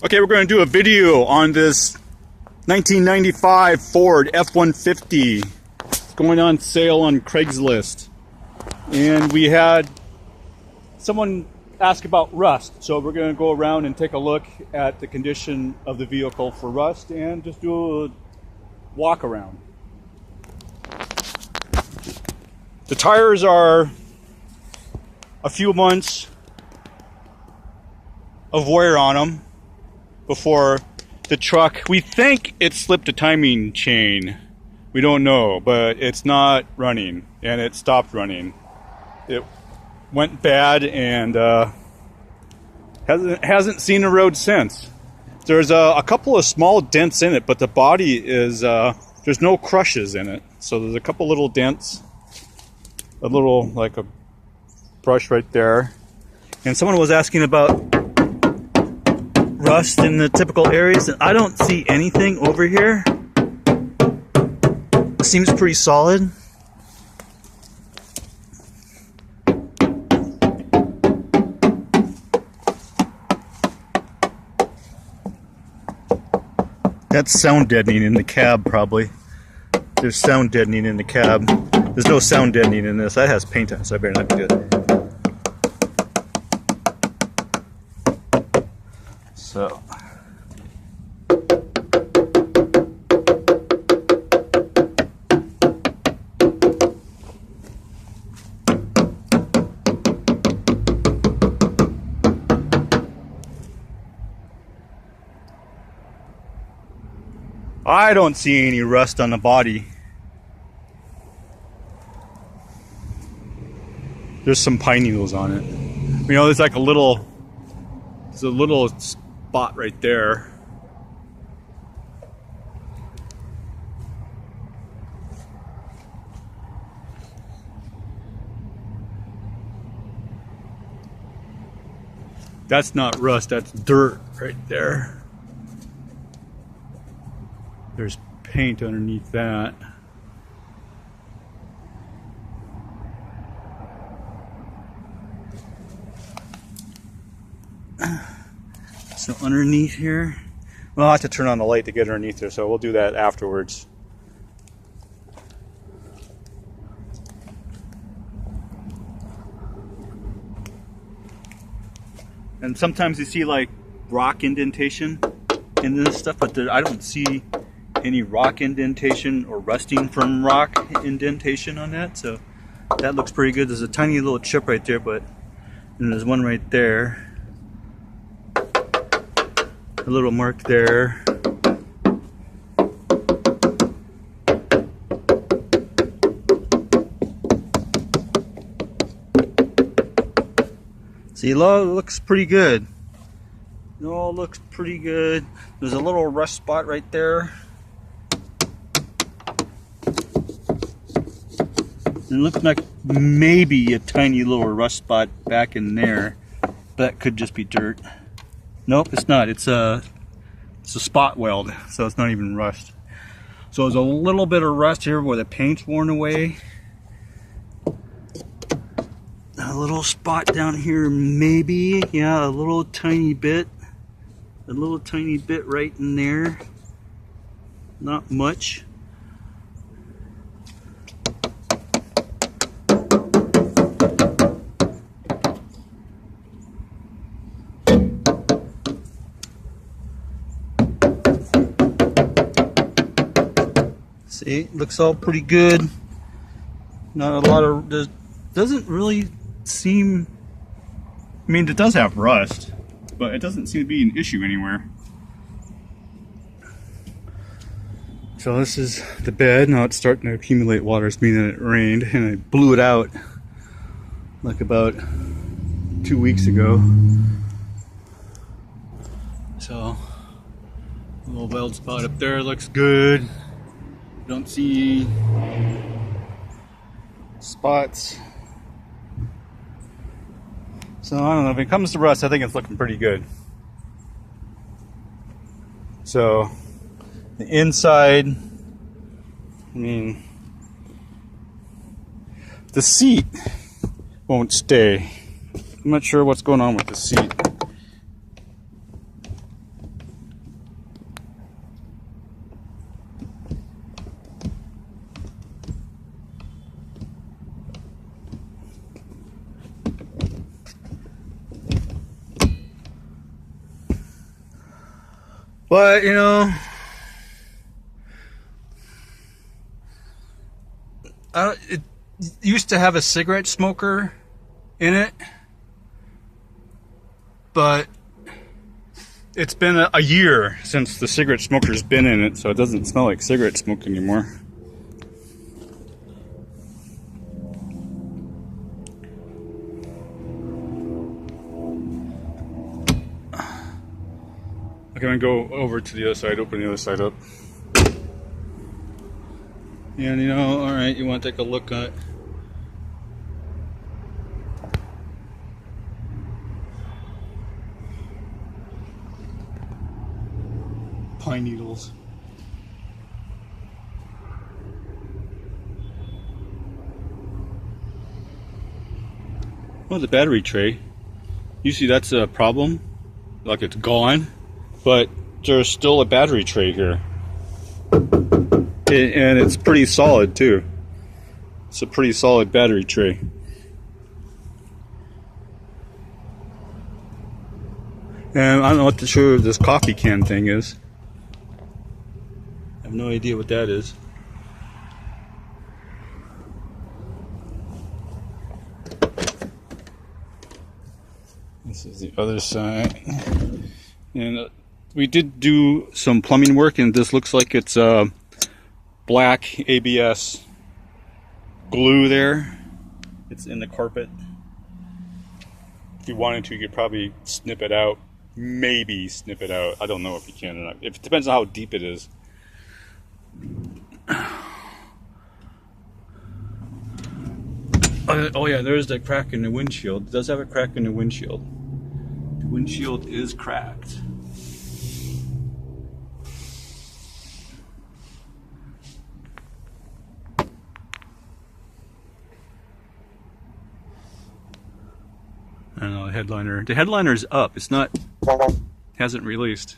Okay, we're going to do a video on this 1995 Ford F-150. It's going on sale on Craigslist. And we had someone ask about rust. So we're going to go around and take a look at the condition of the vehicle for rust and just do a walk around. The tires are a few months of wear on them before the truck. We think it slipped a timing chain. We don't know, but it's not running, and it stopped running. It went bad and hasn't seen a road since. There's a couple of small dents in it, but the body is there's no crushes in it. So there's a couple little dents, a little like a brush right there. And someone was asking about rust in the typical areas, and I don't see anything over here. It seems pretty solid. That's sound deadening in the cab, probably. There's sound deadening in the cab. There's no sound deadening in this. That has paint on it, so I better not do it. So. I don't see any rust on the body. There's some pine needles on it. You know, there's like a little spot right there. That's not rust, that's dirt right there. There's paint underneath that. So underneath here, well, I'll have to turn on the light to get underneath there, so we'll do that afterwards. And sometimes you see like rock indentation in this stuff, but I don't see any rock indentation or rusting from rock indentation on that, so that looks pretty good. There's a tiny little chip right there, but and there's one right there. A little mark there. See, it looks pretty good. It all looks pretty good. There's a little rust spot right there. It looks like maybe a tiny little rust spot back in there. That could just be dirt. Nope, it's not. It's a spot weld, so it's not even rust. So there's a little bit of rust here where the paint's worn away. A little spot down here, maybe. Yeah, a little tiny bit. A little tiny bit right in there. Not much. See, looks all pretty good. Not a lot of, doesn't really seem, I mean, it does have rust, but it doesn't seem to be an issue anywhere. So this is the bed. Now it's starting to accumulate water. It's meaning that it rained, and I blew it out like about 2 weeks ago. So a little weld spot up there looks good. Don't see spots. So I don't know, if it comes to rust, I think it's looking pretty good. So the inside, I mean, the seat won't stay. I'm not sure what's going on with the seat. But, you know, it used to have a cigarette smoker in it, but it's been a year since the cigarette smoker's been in it, so it doesn't smell like cigarette smoke anymore. Okay, I'm gonna go over to the other side, open the other side up. And you know, alright, you want to take a look at pine needles. Well, the battery tray, usually that's a problem, like it's gone, but there's still a battery tray here. And it's pretty solid too. It's a pretty solid battery tray. And I don't know what to show this coffee can thing is. I have no idea what that is. This is the other side. And we did do some plumbing work, and this looks like it's black ABS glue there. It's in the carpet. If you wanted to, you could probably snip it out. Maybe snip it out. I don't know if you can or not. It depends on how deep it is. Oh yeah, there's the crack in the windshield. It does have a crack in the windshield. The windshield is cracked. I don't know, the headliner's up. It's not, hasn't released.